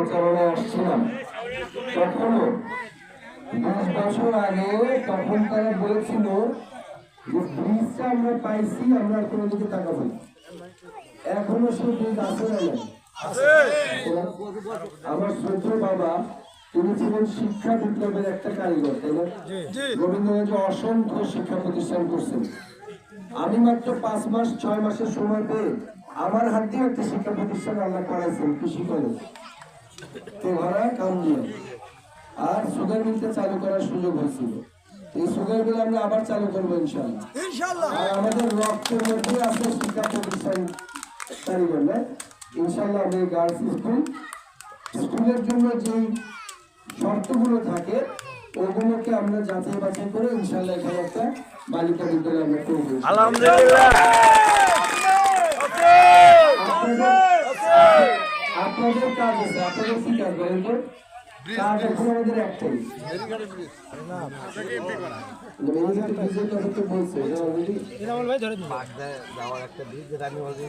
প্রচারণায় আসছিলাম তখনও 10 বছর আগে তখন তারা বলেছিল যে ব্রিজটা আমরা পাইছি, আমরা কোনো দিকে তাকাবো না। এখনো সে ব্রিজ আছে না নাই? আমার শ্রদ্ধেয় বাবা তিনি ছিলেন শিক্ষা বিপ্লবের একটা কারিগর, তাই না? রবীন্দ্রনাথ অসংখ্য শিক্ষা প্রতিষ্ঠান করছেন। আমি মাত্র 5 মাস 6 মাসের সময় পেয়ে আমার হাত দিয়ে একটা শিক্ষা প্রতিষ্ঠান আল্লাহ করাইছেন, কৃষি কলেজ তেভারা কামদিয়া, আর সুগার মিলটা চালু করার সুযোগ হয়েছিল। এই সুগার মিল আমরা আবার চালু করবো ইনশাআল্লাহ। আর আমাদের রক্তের মধ্যে আছে শিক্ষা প্রতিষ্ঠান কারিগর, না ইনশাআল্লাহ। আমি গার্লস স্কুলের জন্য যে শর্তগুলো থাকে ওগুলোকে আমরা যাচাই বাছাই করে ইনশাআল্লাহ এখানে একটা বালিকা বিদ্যালয় আমরা করব আলহামদুলিল্লাহ। আপনাদের কাজ আছে, আপনাদের কি কাজ বলেন তো? কাজ এখন আমাদের একটাই, বলছে